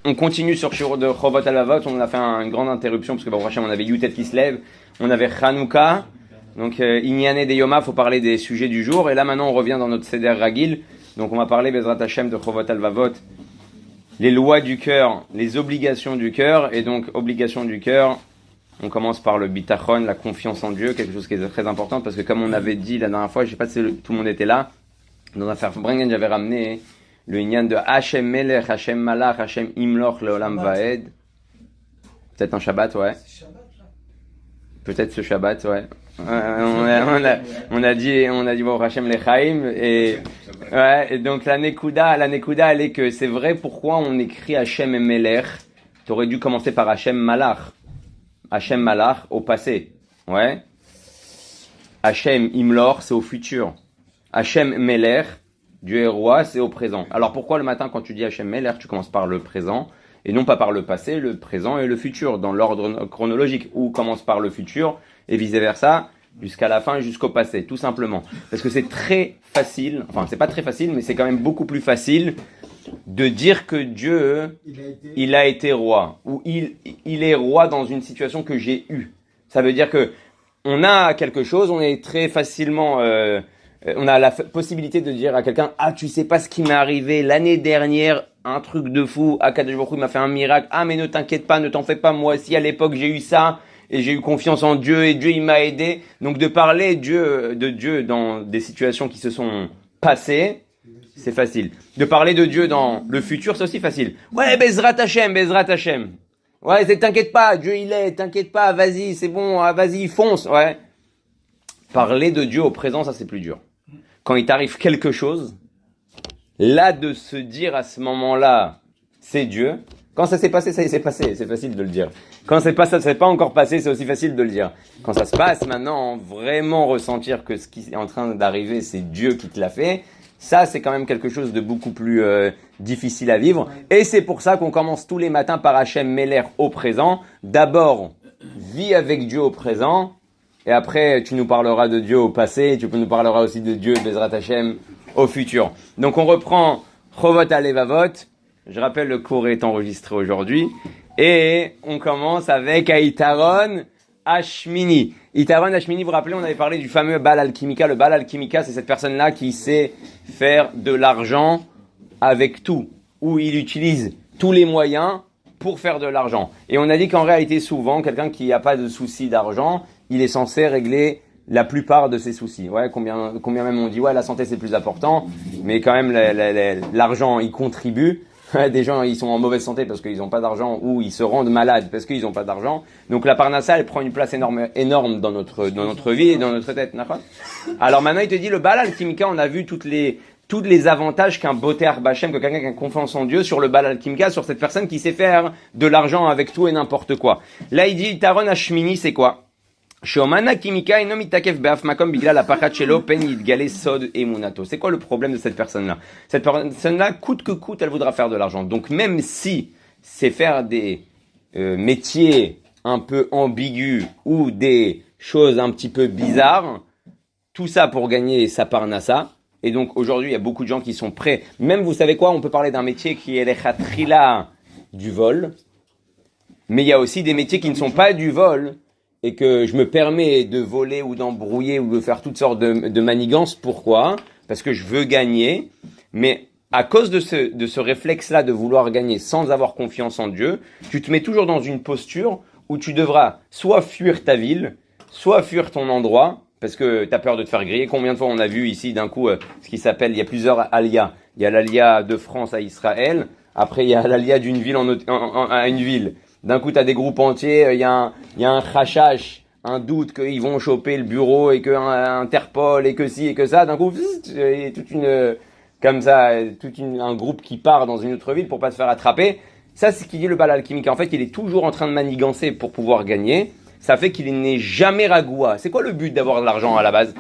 On continue sur Shiur de Chovot Alavot. On a fait une grande interruption parce que Baruch Hashem, on avait Yutet qui se lève, on avait Hanouka, donc Inyane de Yoma, faut parler des sujets du jour. Et là maintenant on revient dans notre Seder Ragil. Donc on va parler Bezrat Hashem de Chovot Alavot, les lois du cœur, les obligations du cœur. Et donc obligation du cœur, on commence par le bitachon, la confiance en Dieu, quelque chose qui est très important parce que comme on avait dit la dernière fois, je sais pas si tout le monde était là, dans l'affaire Bringen, j'avais ramené le Inyan de Hashem Melech, Hashem Malach, Hashem Imloch, Leolam Vaed. Peut-être un Shabbat, ouais. Peut-être ce Shabbat, ouais. On a dit bon Hashem Lechaim et ouais. Et donc la Nekuda, elle est que c'est vrai. Pourquoi on écrit Hashem Melech? T'aurais dû commencer par Hashem Malach. Hashem Malach au passé, ouais. Hashem Imloch, c'est au futur. Hashem Melech, Dieu est roi, c'est au présent. Alors pourquoi le matin quand tu dis Hashem Melech, tu commences par le présent et non pas par le passé, le présent et le futur dans l'ordre chronologique, ou commence par le futur et vice versa jusqu'à la fin, jusqu'au passé, tout simplement. Parce que c'est très facile, enfin c'est pas très facile, mais c'est quand même beaucoup plus facile de dire que Dieu, il a été roi, ou il est roi dans une situation que j'ai eue. Ça veut dire que on a quelque chose, on est très facilement, on a la possibilité de dire à quelqu'un, ah tu sais pas ce qui m'est arrivé l'année dernière, un truc de fou, Akadosh Baruch Hu m'a fait un miracle, ah mais ne t'inquiète pas, ne t'en fais pas, moi aussi à l'époque j'ai eu ça, et j'ai eu confiance en Dieu, et Dieu il m'a aidé. Donc de parler de Dieu dans des situations qui se sont passées, c'est facile. De parler de Dieu dans le futur, c'est aussi facile. Ouais, Bezrat Hashem. Ouais, t'inquiète pas, Dieu il est, t'inquiète pas, vas-y, c'est bon, vas-y, fonce, ouais. Parler de Dieu au présent, ça c'est plus dur. Quand il t'arrive quelque chose, là de se dire à ce moment-là, c'est Dieu. Quand ça s'est passé, ça s'est passé, c'est facile de le dire. Quand ça s'est pas encore passé, c'est aussi facile de le dire. Quand ça se passe maintenant, vraiment ressentir que ce qui est en train d'arriver, c'est Dieu qui te l'a fait, ça c'est quand même quelque chose de beaucoup plus difficile à vivre. Et c'est pour ça qu'on commence tous les matins par Hashem Melech au présent. D'abord, vis avec Dieu au présent. Et après, tu nous parleras de Dieu au passé, tu nous parleras aussi de Dieu, Bezrat Hashem, au futur. Donc on reprend Chovot Alevavot. Je rappelle, le cours est enregistré aujourd'hui. Et on commence avec Aïtaron Hashmini. Aïtaron Hashmini, vous vous rappelez, on avait parlé du fameux Baal Alchimika. Le Baal Alchimika, c'est cette personne-là qui sait faire de l'argent avec tout, où il utilise tous les moyens pour faire de l'argent. Et on a dit qu'en réalité, souvent, quelqu'un qui n'a pas de souci d'argent, il est censé régler la plupart de ses soucis. Ouais, combien même on dit, ouais, la santé c'est plus important, mais quand même, l'argent, il contribue. Des gens, ils sont en mauvaise santé parce qu'ils n'ont pas d'argent, ou ils se rendent malades parce qu'ils n'ont pas d'argent. Donc la parnassa, elle prend une place énorme dans notre vie et dans notre tête. Alors maintenant, il te dit, le Baal Alchimika, on a vu tous les avantages qu'un boter bachem, que quelqu'un qui a confiance en Dieu, sur le Baal Alchimika, sur cette personne qui sait faire de l'argent avec tout et n'importe quoi. Là, il dit, Taron Hashmini, c'est quoi? C'est quoi le problème de cette personne-là? Cette personne-là, coûte que coûte, elle voudra faire de l'argent. Donc même si c'est faire des métiers un peu ambigus ou des choses un petit peu bizarres, tout ça pour gagner sa parnassa. Et donc aujourd'hui, il y a beaucoup de gens qui sont prêts. Même, vous savez quoi, on peut parler d'un métier qui est l'echatrila du vol. Mais il y a aussi des métiers qui ne sont pas du vol, et que je me permets de voler ou d'embrouiller ou de faire toutes sortes de manigances. Pourquoi? Parce que je veux gagner, mais à cause de ce réflexe-là de vouloir gagner sans avoir confiance en Dieu, tu te mets toujours dans une posture où tu devras soit fuir ta ville, soit fuir ton endroit, parce que tu as peur de te faire griller. Combien de fois on a vu ici d'un coup ce qui s'appelle, il y a plusieurs aliyas. Il y a l'alia de France à Israël, après il y a l'alia d'une ville à une ville. D'un coup, tu as des groupes entiers, il y a un khashash, un doute qu'ils vont choper le bureau et qu'un Interpol et que ci et que ça. D'un coup, il y a un groupe qui part dans une autre ville pour pas se faire attraper. Ça, c'est ce qu'il dit le Baal Alchimika. En fait, il est toujours en train de manigancer pour pouvoir gagner. Ça fait qu'il n'est jamais ragoua. C'est quoi le but d'avoir de l'argent à la base?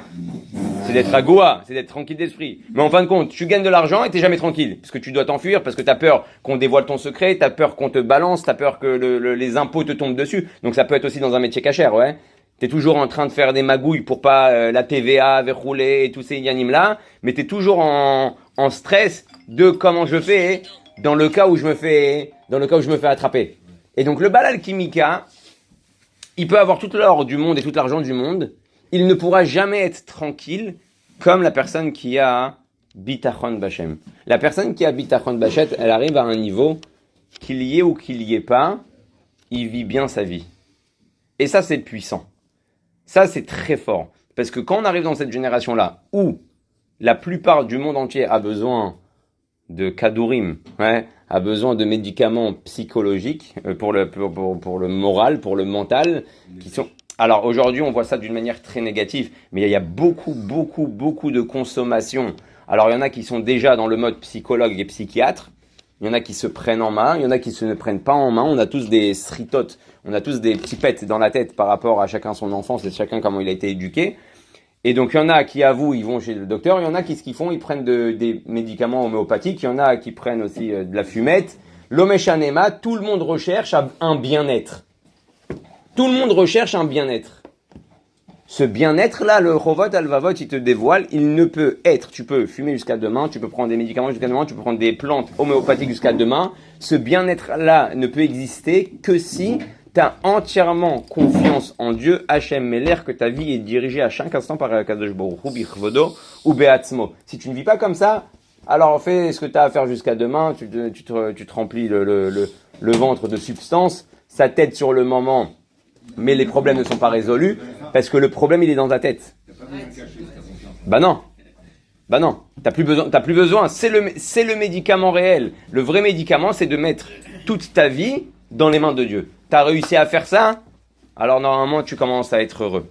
C'est d'être ragoua, c'est d'être tranquille d'esprit. Mais en fin de compte, tu gagnes de l'argent et t'es jamais tranquille. Parce que tu dois t'enfuir, parce que t'as peur qu'on dévoile ton secret, t'as peur qu'on te balance, t'as peur que les impôts te tombent dessus. Donc ça peut être aussi dans un métier cachère, ouais. T'es toujours en train de faire des magouilles pour pas la TVA verrouler et tous ces yanimes là. Mais t'es toujours en stress de comment je fais dans le cas où je me fais dans le cas où je me fais attraper. Et donc le Baal Kimika, il peut avoir tout l'or du monde et tout l'argent du monde, il ne pourra jamais être tranquille comme la personne qui a Bitachon Bachem. La personne qui a Bitachon Bachet, elle arrive à un niveau, qu'il y ait ou qu'il y ait pas, il vit bien sa vie. Et ça, c'est puissant. Ça, c'est très fort. Parce que quand on arrive dans cette génération-là, où la plupart du monde entier a besoin de kadourim, a besoin de médicaments psychologiques pour le moral, pour le mental, qui sont... Alors aujourd'hui, on voit ça d'une manière très négative, mais il y a beaucoup de consommation. Alors il y en a qui sont déjà dans le mode psychologue et psychiatre, il y en a qui se prennent en main, il y en a qui se ne prennent pas en main, on a tous des sritotes, on a tous des petits pets dans la tête par rapport à chacun son enfance et chacun comment il a été éduqué. Et donc il y en a qui avouent, ils vont chez le docteur, il y en a qui ce qu'ils font, ils prennent des médicaments homéopathiques, il y en a qui prennent aussi de la fumette. L'omeshanema, tout le monde recherche un bien-être. Tout le monde recherche un bien-être. Ce bien-être-là, le Chovot Alvavot, il te dévoile, il ne peut être. Tu peux fumer jusqu'à demain, tu peux prendre des médicaments jusqu'à demain, tu peux prendre des plantes homéopathiques jusqu'à demain. Ce bien-être-là ne peut exister que si tu as entièrement confiance en Dieu, Hachem Meler, que ta vie est dirigée à chaque instant par Kadosh Baruch Hu, Bichvodo ou Beatzmo. Si tu ne vis pas comme ça, alors fais ce que tu as à faire jusqu'à demain, tu te remplis le ventre de substances, ça t'aide sur le moment, mais les problèmes ne sont pas résolus, parce que le problème il est dans ta tête. Bah non. T'as plus besoin. C'est le médicament réel. Le vrai médicament, c'est de mettre toute ta vie dans les mains de Dieu. T'as réussi à faire ça? Alors normalement, tu commences à être heureux.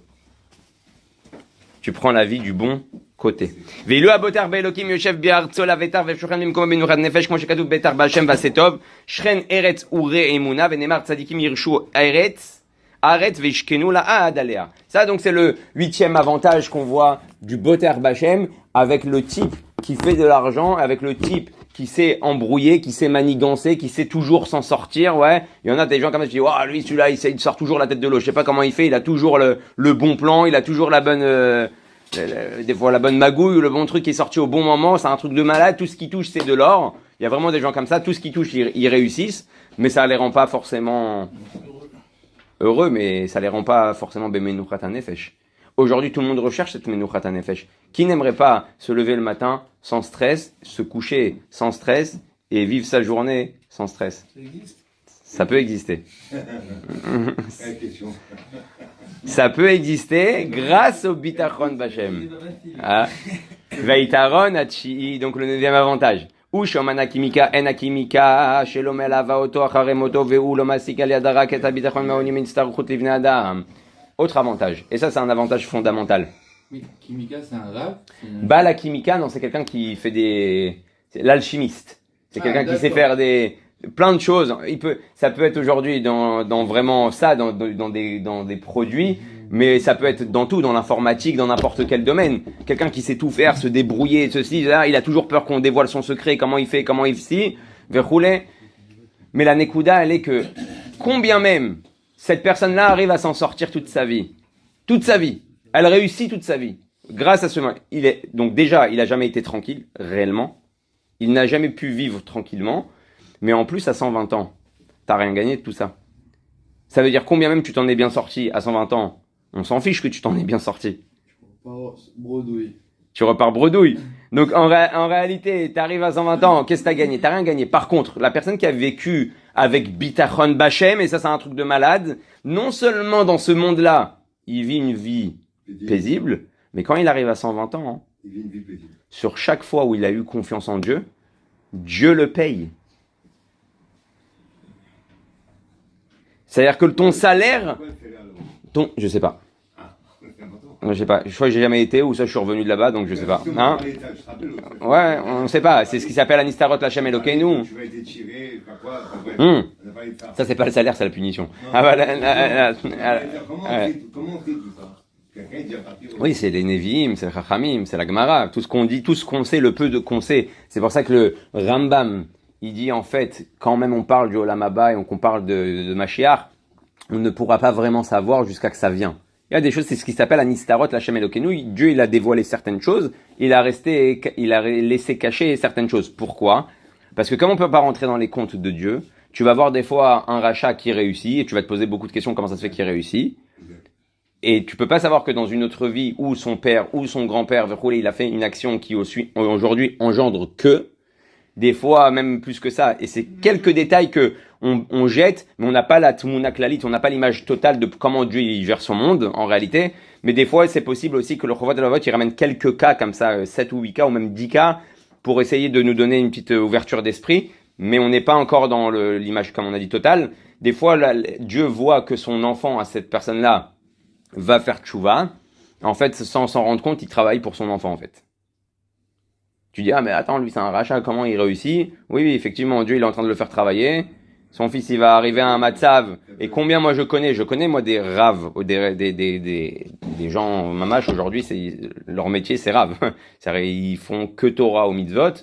Tu prends la vie du bon côté. Veilu abotar be'elokim yoshev bi'artso lavetar ve'shochan bimkom benuchat nefesh כמו שכתוב betar b'Hashem v'asetov shren eretz ure emuna ve'nemar tzadikim yirshu eretz aretz ve'ishkenu la'ad alea. Ça donc c'est le 8e avantage qu'on voit du boter b'Hashem avec le type qui fait de l'argent, avec le type qui sait embrouiller, qui sait manigancer, qui sait toujours s'en sortir, ouais. Il y en a des gens comme ça qui disent, oh, lui, celui-là, il sort toujours la tête de l'eau. Je sais pas comment il fait, il a toujours le bon plan, il a toujours la bonne, des fois la bonne magouille ou le bon truc qui est sorti au bon moment. C'est un truc de malade. Tout ce qui touche, c'est de l'or. Il y a vraiment des gens comme ça. Tout ce qui touche, ils réussissent. Mais ça les rend pas forcément heureux, mais ça les rend pas forcément bemenuchat hanefesh. Aujourd'hui, tout le monde recherche cette menuchat hanefesh. Qui n'aimerait pas se lever le matin sans stress, se coucher sans stress et vivre sa journée sans stress? Ça existe? Ça peut exister. Ça peut exister grâce au bitachon b'Hashem. Veitaron atchi, donc le 9e avantage. Ushomana kimika en akimika shelom elava oto acharemoto ve'u lo masik al yadara ket bitachon ma'onim min starchut livnei adam. Autre avantage, et ça c'est un avantage fondamental. Mais Kimika, c'est un rave? Bah la Kimika, non, c'est quelqu'un qui fait c'est l'alchimiste. C'est quelqu'un qui sait faire plein de choses. Ça peut être aujourd'hui dans vraiment ça, dans des produits, mais ça peut être dans tout, dans l'informatique, dans n'importe quel domaine. Quelqu'un qui sait tout faire, se débrouiller, ceci, là, il a toujours peur qu'on dévoile son secret, comment il fait, verroulé. Mais la Nekuda, elle est que, combien même cette personne-là arrive à s'en sortir toute sa vie. Elle réussit toute sa vie. Grâce à ce moment. Donc déjà, il a jamais été tranquille, réellement. Il n'a jamais pu vivre tranquillement. Mais en plus, à 120 ans, t'as rien gagné de tout ça. Ça veut dire combien même tu t'en es bien sorti à 120 ans. On s'en fiche que tu t'en es bien sorti. Tu repars bredouille. Donc en réalité, t'arrives à 120 ans, qu'est-ce que t'as gagné? T'as rien gagné. Par contre, la personne qui a vécu avec bitachon b'Hashem, et ça c'est un truc de malade, non seulement dans ce monde-là, il vit une vie paisible, mais quand il arrive à 120 ans, il vit une vie paisible. Sur chaque fois où il a eu confiance en Dieu, Dieu le paye. C'est-à-dire que ton salaire, je sais pas. Je sais pas. Je crois que j'ai jamais été, ou ça je suis revenu de là-bas, donc je sais pas. Hein? Ouais, on sait pas. C'est ce qui s'appelle Anistarot Lachem Elokeinu. Tu vas être tiré, quoi. Ça c'est pas le salaire, c'est la punition. Comment on fait tout ça? Oui, c'est les Nevi'im, c'est le Chachamim, c'est la Gemara. Tout ce qu'on dit, tout ce qu'on sait, le peu de qu'on sait. C'est pour ça que le Rambam, il dit en fait, quand même on parle du Olam Haba et qu'on parle de Mashiach, on ne pourra pas vraiment savoir jusqu'à que ça vient. Il y a des choses, c'est ce qui s'appelle Anistarot, Lachem Elokeinu. Dieu, il a dévoilé certaines choses, il a laissé cacher certaines choses. Pourquoi? Parce que comme on peut pas rentrer dans les comptes de Dieu, Tu vas voir des fois un rachat qui réussit et tu vas te poser beaucoup de questions comment ça se fait qu'il réussit. Et tu peux pas savoir que dans une autre vie où son père ou son grand-père, il a fait une action qui aujourd'hui engendre que, des fois même plus que ça. Et c'est quelques détails que on jette, mais on n'a pas la tmouna klalit, on n'a pas l'image totale de comment Dieu il gère son monde en réalité. Mais des fois c'est possible aussi que le Chovot Halavot il ramène quelques cas comme ça, 7 ou 8 cas ou même 10 cas pour essayer de nous donner une petite ouverture d'esprit. Mais on n'est pas encore dans l'image comme on a dit totale. Des fois Dieu voit que son enfant à cette personne-là va faire tchouva, en fait, sans s'en rendre compte, il travaille pour son enfant, en fait. Tu dis, ah, mais attends, lui, c'est un rachat, comment il réussit? Oui, effectivement, Dieu, il est en train de le faire travailler. Son fils, il va arriver à un matzav. Et combien, moi, je connais, moi, des raves, des gens, mamash, aujourd'hui, leur métier, c'est rave. Ils font que Torah au mitzvot,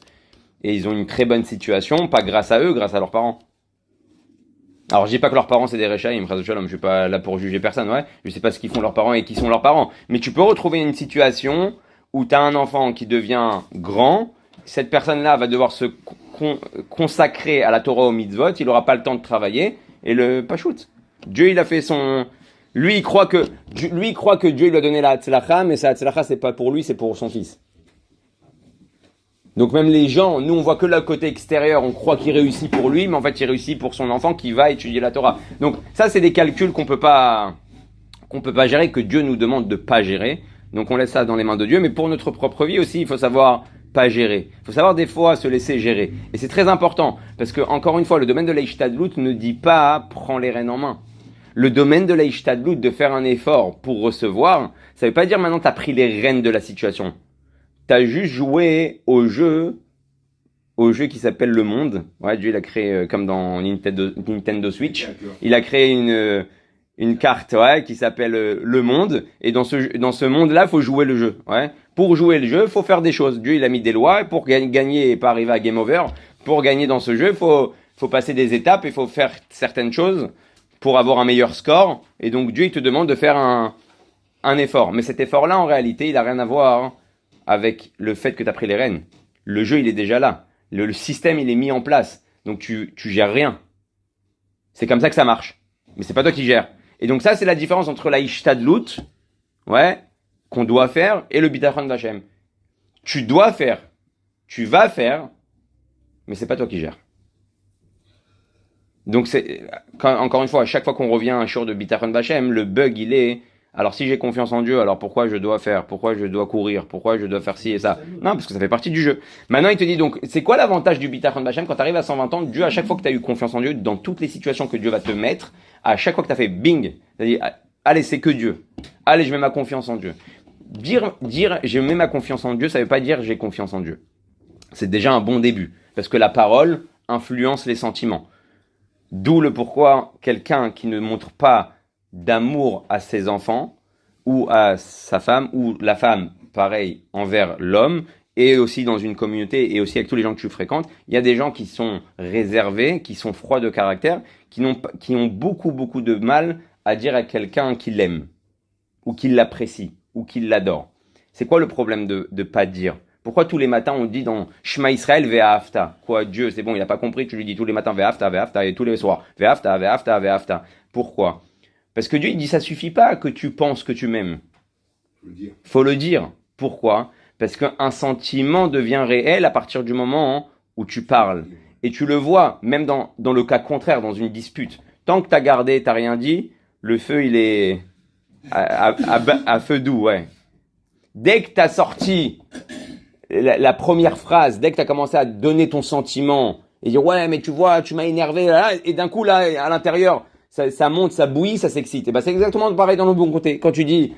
et ils ont une très bonne situation, pas grâce à eux, grâce à leurs parents. Alors, je dis pas que leurs parents c'est des réchaïm, je suis pas là pour juger personne, ouais. Je sais pas ce qu'ils font leurs parents et qui sont leurs parents. Mais tu peux retrouver une situation où tu as un enfant qui devient grand, cette personne-là va devoir se consacrer à la Torah au mitzvot, il aura pas le temps de travailler, et le pachout. Dieu, il a fait son... Lui, il croit que Dieu, il lui a donné la tzlacha, mais sa tzlacha, c'est pas pour lui, c'est pour son fils. Donc même les gens, nous on voit que le côté extérieur, on croit qu'il réussit pour lui, mais en fait il réussit pour son enfant qui va étudier la Torah. Donc ça c'est des calculs qu'on peut pas gérer, que Dieu nous demande de pas gérer. Donc on laisse ça dans les mains de Dieu, mais pour notre propre vie aussi, il faut savoir pas gérer. Il faut savoir des fois se laisser gérer. Et c'est très important, parce que encore une fois, le domaine de l'Eishtadlut ne dit pas prends les rênes en main. Le domaine de l'Eishtadlut, de faire un effort pour recevoir, ça veut pas dire maintenant tu as pris les rênes de la situation. T'as juste joué au jeu qui s'appelle Le Monde. Ouais, Dieu il a créé comme dans Nintendo Switch. Il a créé une carte, ouais, qui s'appelle Le Monde. Et dans ce monde-là, faut jouer le jeu. Ouais. Pour jouer le jeu, faut faire des choses. Dieu il a mis des lois et pour gagner et pas arriver à game over, pour gagner dans ce jeu, faut passer des étapes et faut faire certaines choses pour avoir un meilleur score. Et donc Dieu il te demande de faire un effort. Mais cet effort-là, en réalité, il a rien à voir avec le fait que tu as pris les rênes. Le jeu, il est déjà là. Le système, il est mis en place. Donc, tu gères rien. C'est comme ça que ça marche. Mais c'est pas toi qui gères. Et donc, ça, c'est la différence entre la Ishtadlut, ouais, qu'on doit faire, et le Bitachon Vachem. Tu dois faire. Tu vas faire. Mais c'est pas toi qui gères. Donc, encore une fois, à chaque fois qu'on revient à un jour de Bitachon Vachem, le bug, il est... Alors si j'ai confiance en Dieu, alors pourquoi je dois faire? Pourquoi je dois courir? Pourquoi je dois faire ci et ça? Non, parce que ça fait partie du jeu. Maintenant, il te dit donc, c'est quoi l'avantage du Bitachon Bachem quand tu arrives à 120 ans? Dieu, à chaque fois que tu as eu confiance en Dieu, dans toutes les situations que Dieu va te mettre, à chaque fois que tu as fait bing, c'est-à-dire, allez, c'est que Dieu. Allez, je mets ma confiance en Dieu. Dire, je mets ma confiance en Dieu, ça veut pas dire j'ai confiance en Dieu. C'est déjà un bon début. Parce que la parole influence les sentiments. D'où le pourquoi quelqu'un qui ne montre pas d'amour à ses enfants ou à sa femme ou la femme pareil envers l'homme et aussi dans une communauté et aussi avec tous les gens que tu fréquentes, il y a des gens qui sont réservés, qui sont froids de caractère, qui ont beaucoup de mal à dire à quelqu'un qu'il l'aime ou qu'il l'apprécie ou qu'il l'adore. C'est quoi le problème de pas dire? Pourquoi tous les matins on dit dans Shema Israël Ve'afta? Quoi, Dieu, c'est bon, il a pas compris, tu lui dis tous les matins Ve'afta et tous les soirs Ve'afta. Pourquoi? Parce que Dieu, il dit, ça suffit pas que tu penses que tu m'aimes. Faut le dire. Pourquoi? Parce qu'un sentiment devient réel à partir du moment où tu parles. Et tu le vois, même dans le cas contraire, dans une dispute. Tant que t'as gardé, t'as rien dit, le feu, il est à feu doux, ouais. Dès que t'as sorti la première phrase, dès que t'as commencé à donner ton sentiment, et dire, ouais, mais tu vois, tu m'as énervé, là, et d'un coup, là, à l'intérieur, ça monte, ça bouillit, ça s'excite. Et ben, c'est exactement pareil dans le bon côté. Quand tu dis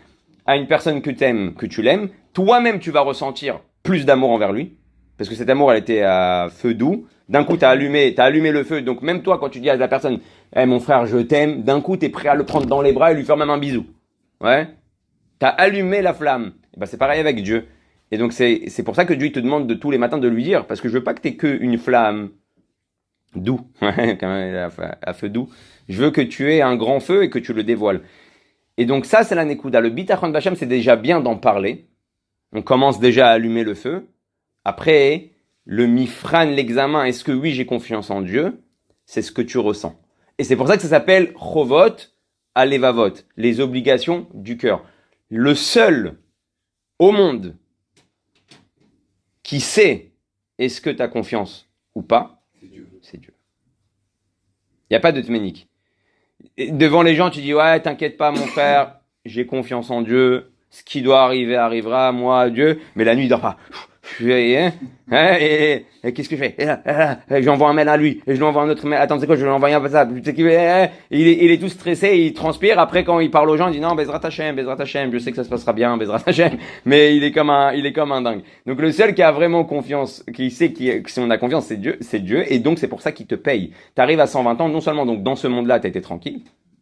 à une personne que t'aimes, que tu l'aimes, toi-même, tu vas ressentir plus d'amour envers lui. Parce que cet amour, elle était à feu doux. D'un coup, t'as allumé le feu. Donc, même toi, quand tu dis à la personne, mon frère, je t'aime, d'un coup, t'es prêt à le prendre dans les bras et lui faire même un bisou. Ouais. T'as allumé la flamme. Et ben, c'est pareil avec Dieu. Et donc, c'est pour ça que Dieu te demande de tous les matins de lui dire, parce que je veux pas que t'aies que une flamme doux. Ouais, quand même, à feu doux. Je veux que tu aies un grand feu et que tu le dévoiles. Et donc ça, c'est la Nekuda. Le Bitachon Bachem, c'est déjà bien d'en parler. On commence déjà à allumer le feu. Après, le Mifran, l'examen, est-ce que oui, j'ai confiance en Dieu? c'est ce que tu ressens. Et c'est pour ça que ça s'appelle Chovot Alevavot, les obligations du cœur. Le seul au monde qui sait est-ce que tu as confiance ou pas, c'est Dieu. Il n'y a pas de tménique. Devant les gens, tu dis, ouais, t'inquiète pas, mon frère, j'ai confiance en Dieu, ce qui doit arriver arrivera, moi, Dieu, mais la nuit, il dort pas. Et qu'est-ce que je fais? J'envoie un mail à lui, et je lui envoie un autre mail. Attends, c'est quoi? Je lui envoie un WhatsApp. Il est tout stressé, il transpire. Après, quand il parle aux gens, il dit non, Bezrat Hashem, je sais que ça se passera bien, Bezrat Hashem. Mais il est comme un dingue. Donc le seul qui a vraiment confiance, qui sait que si on a confiance, c'est Dieu. Et donc c'est pour ça qu'il te paye. T'arrives à 120 ans, non seulement donc dans ce monde-là, t'as été tranquille,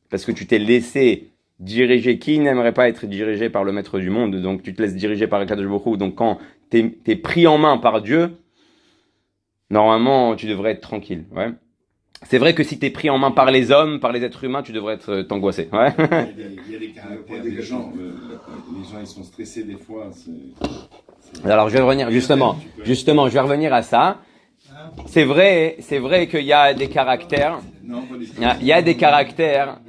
parce que tu t'es laissé diriger. Qui n'aimerait pas être dirigé par le maître du monde? Donc tu te laisses diriger par Akadosh Baruch Hu. Donc quand t'es pris en main par Dieu, normalement, tu devrais être tranquille. Ouais. C'est vrai que si t'es pris en main par les hommes, par les êtres humains, tu devrais être t'angoissé. Ouais. Il y a des caractères des gens. Les gens, ils sont stressés des fois. Alors, je vais revenir, justement, je vais revenir à ça. C'est vrai qu'il y a des caractères. Il y a des caractères.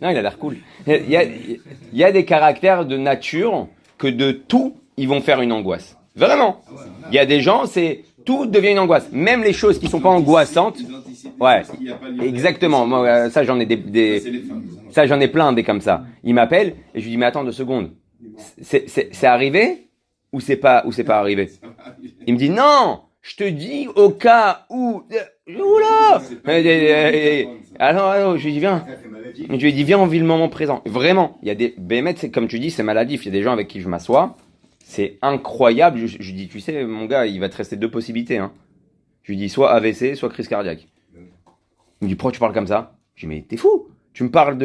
Non, il a l'air cool. Il y a des caractères de nature que de tout, ils vont faire une angoisse. Vraiment. Il y a des gens, tout devient une angoisse. Même les choses qui sont pas angoissantes. Ouais. Exactement. Moi, ça, j'en ai ça, j'en ai plein des comme ça. Ils m'appellent et je lui dis, mais attends 2 secondes. C'est arrivé ou c'est pas arrivé? Il me dit, non, je te dis au cas où, oula! Alors, je lui dis, viens. Je lui dis, viens, on vit le moment présent. Vraiment. Il y a des, c'est comme tu dis, c'est maladif. Il y a des gens avec qui je m'assois. C'est incroyable. Je lui dis, tu sais, mon gars, il va te rester 2 possibilités. Hein. Je lui dis, soit AVC, soit crise cardiaque. Il me dit, pourquoi tu parles comme ça? Je lui dis, mais t'es fou. Tu me parles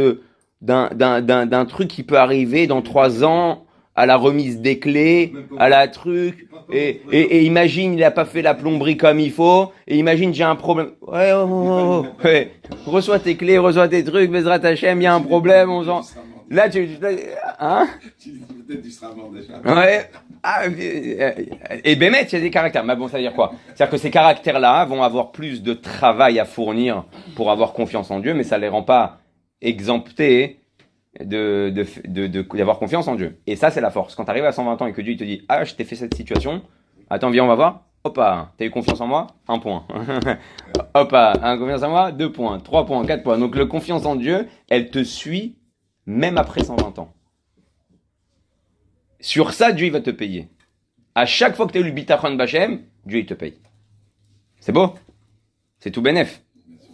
d'un truc qui peut arriver dans 3 ans, à la remise des clés, à la truc. Et imagine, il a pas fait la plomberie comme il faut. Et imagine, j'ai un problème. Ouais. Reçois tes clés, reçois tes trucs, Bezrat Hashem, il y a un problème, Là, hein? Peut-être tu seras mort déjà. Ouais. Et Bémet, il y a des caractères. Mais bon, ça veut dire quoi? C'est-à-dire que ces caractères-là vont avoir plus de travail à fournir pour avoir confiance en Dieu, mais ça les rend pas exemptés d'avoir confiance en Dieu. Et ça, c'est la force. Quand tu arrives à 120 ans et que Dieu il te dit, ah, je t'ai fait cette situation, attends, viens, on va voir. Hop, t'as eu confiance en moi? 1 point. Hop, confiance en moi? 2 points, 3 points, 4 points. Donc, le confiance en Dieu, elle te suit même après 120 ans. Sur ça, Dieu il va te payer. À chaque fois que tu as eu le bitachon bachem, Dieu il te paye. C'est beau? C'est tout bénef.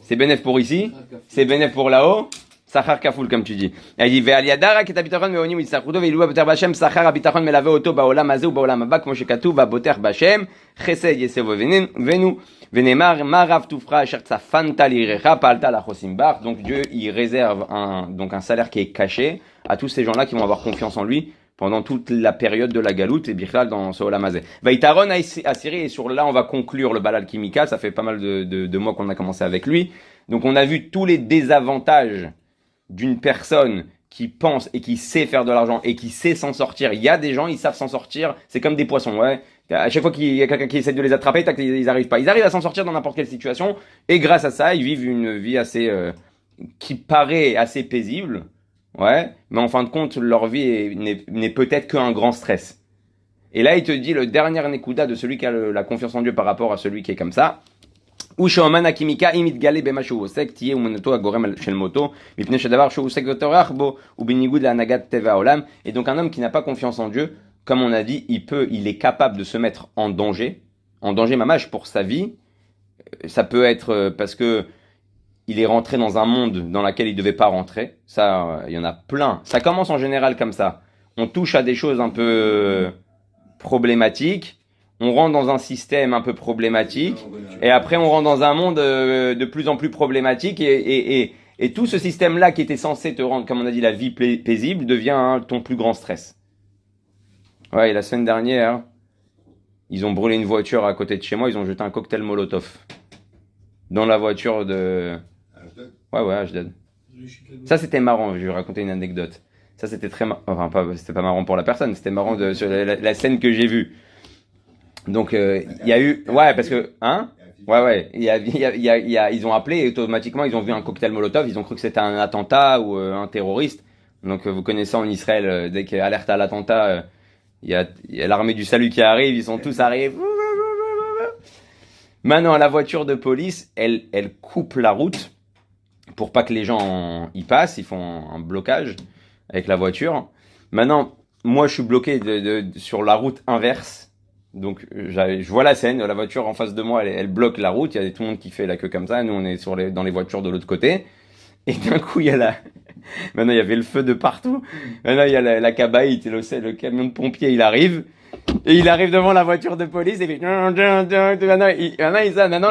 C'est bénef pour ici, c'est bénef pour là-haut. Sachar kafoul, comme tu dis. Il dit, ve'aliadara ket habitachon me'onim yitzachruto ve'ilu boter bachem sachar habitachon melave oto ba'olam hazeh u'ba'olam haba kmo shekatuv va'boter bachem chesed yesevo venu ve'nemar ma rav tufra asher tzafanta lirecha pa'alta lachosim bar. Donc Dieu il réserve un salaire qui est caché à tous ces gens-là qui vont avoir confiance en lui pendant toute la période de la galoute et bichal dans ce olam hazeh. Vaïtaron Assiri, et sur là on va conclure le balal kimika. Ça fait pas mal de mois qu'on a commencé avec lui. Donc on a vu tous les désavantages d'une personne qui pense et qui sait faire de l'argent et qui sait s'en sortir. Il y a des gens, ils savent s'en sortir, c'est comme des poissons, ouais. À chaque fois qu'il y a quelqu'un qui essaie de les attraper, ils arrivent pas. Ils arrivent à s'en sortir dans n'importe quelle situation et grâce à ça, ils vivent une vie assez qui paraît assez paisible, ouais, mais en fin de compte, leur vie n'est peut-être qu'un grand stress. Et là, il te dit le dernier nekuda de celui qui a la confiance en Dieu par rapport à celui qui est comme ça. Ou שאומן הכימיקה אם יתגלה במה שהוא עוסק תהיה אומנותו הגורם של מותו מפני שדבר שהוא עוסק וטורח בו ובניגוד להנהגת טבע העולם. Et donc un homme qui n'a pas confiance en Dieu, comme on a dit, il est capable de se mettre en danger mamage pour sa vie. Ça peut être parce que il est rentré dans un monde dans lequel il devait pas rentrer. Ça, il y en a plein. Ça commence en général comme ça. On touche à des choses un peu problématiques. On rentre dans un système un peu problématique, et après on rentre dans un monde de plus en plus problématique, et tout ce système-là qui était censé te rendre, comme on a dit, la vie paisible, devient ton plus grand stress. Ouais, et la semaine dernière, ils ont brûlé une voiture à côté de chez moi, ils ont jeté un cocktail Molotov dans la voiture de... Ouais, Ashdod. Ça c'était marrant, je vais raconter une anecdote. Ça c'était très c'était pas marrant pour la personne, c'était marrant sur la scène que j'ai vue. Donc il y a eu, ouais, parce que, hein, Ouais. Ils ont appelé et automatiquement, ils ont vu un cocktail Molotov. Ils ont cru que c'était un attentat ou un terroriste. Donc, vous connaissez en Israël, dès qu'il y a alerte à l'attentat, il y a l'armée du salut qui arrive. Ils sont tous arrivés. Maintenant, la voiture de police, elle coupe la route pour pas que les gens y passent. Ils font un blocage avec la voiture. Maintenant, moi, je suis bloqué sur la route inverse. Donc, je vois la scène. La voiture en face de moi, elle bloque la route. Il y a tout le monde qui fait la queue comme ça. Nous, on est dans les voitures de l'autre côté. Et d'un coup, il y a maintenant, il y avait le feu de partout. Maintenant, il y a la cabaïte, le camion de pompier, il arrive. Et il arrive devant la voiture de police et il fait maintenant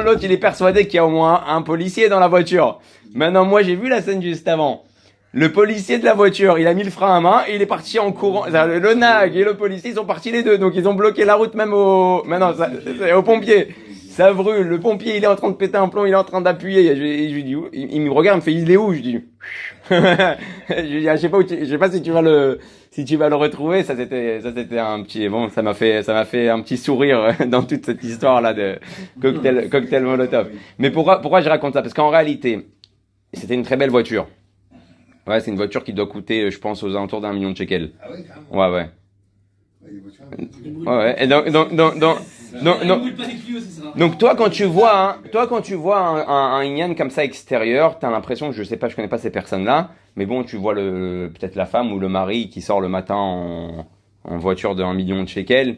l'autre il est persuadé qu'il y a au moins un policier dans la voiture. Maintenant moi j'ai vu la scène juste avant. Le policier de la voiture, il a mis le frein à main et il est parti en courant. Le nag et le policier ils sont partis les deux, donc ils ont bloqué la route même au pompier. Ça brûle, le pompier il est en train de péter un plomb, il est en train d'appuyer. Je lui dis où il me regarde, il me fait il est où? Je dis je lui dis je sais pas si tu vas le retrouver. Ça c'était un petit ça m'a fait un petit sourire dans toute cette histoire là de cocktail Molotov. Mais pourquoi je raconte ça? Parce qu'en réalité, c'était une très belle voiture. Ouais, c'est une voiture qui doit coûter, je pense, aux alentours d'1 million de shekels. Ah ouais, carrément. Ouais. Ouais, Et donc toi quand tu vois un Inyan comme ça extérieur, t'as l'impression que je connais pas ces personnes-là, mais bon, tu vois peut-être la femme ou le mari qui sort le matin en voiture de 1 million de shekels,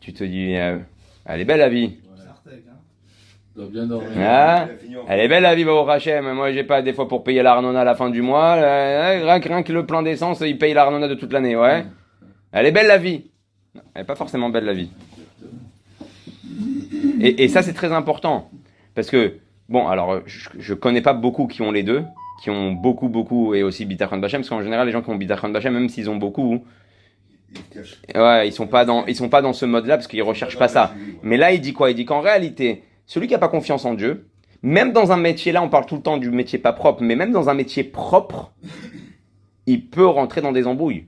tu te dis, elle est belle la vie. Doit bien dormir. Ah, elle est belle la vie, Baruch Hashem. Moi, j'ai pas des fois pour payer l'Arnona à la fin du mois. Rien que le plein d'essence, il paye l'Arnona de toute l'année, ouais. Elle est belle la vie. Elle est pas forcément belle la vie. Et ça, c'est très important. Parce que, bon, alors, je connais pas beaucoup qui ont les deux, qui ont beaucoup, et aussi Bitachon Bachem, parce qu'en général, les gens qui ont Bitachon Bachem, même s'ils ont beaucoup, ouais, ils sont pas dans ce mode-là, parce qu'ils recherchent pas ça. Mais là, il dit quoi? Il dit qu'en réalité, celui qui a pas confiance en Dieu, même dans un métier, là, on parle tout le temps du métier pas propre, mais même dans un métier propre, il peut rentrer dans des embrouilles.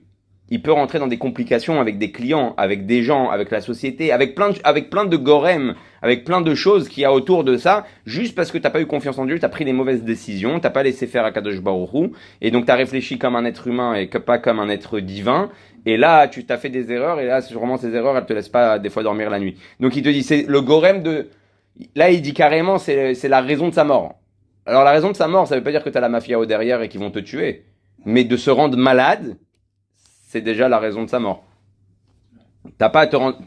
Il peut rentrer dans des complications avec des clients, avec des gens, avec la société, avec plein de gorem, avec plein de choses qu'il y a autour de ça, juste parce que t'as pas eu confiance en Dieu, t'as pris les mauvaises décisions, t'as pas laissé faire à Kadosh Baruch Hu, et donc t'as réfléchi comme un être humain et pas comme un être divin, et là, tu t'as fait des erreurs, et là, sûrement ces erreurs, elles te laissent pas des fois dormir la nuit. Donc il te dit, c'est le gorem là, il dit carrément, c'est la raison de sa mort. Alors la raison de sa mort, ça veut pas dire que t'as la mafia au derrière et qu'ils vont te tuer, mais de se rendre malade, c'est déjà la raison de sa mort. T'as pas à te rendre.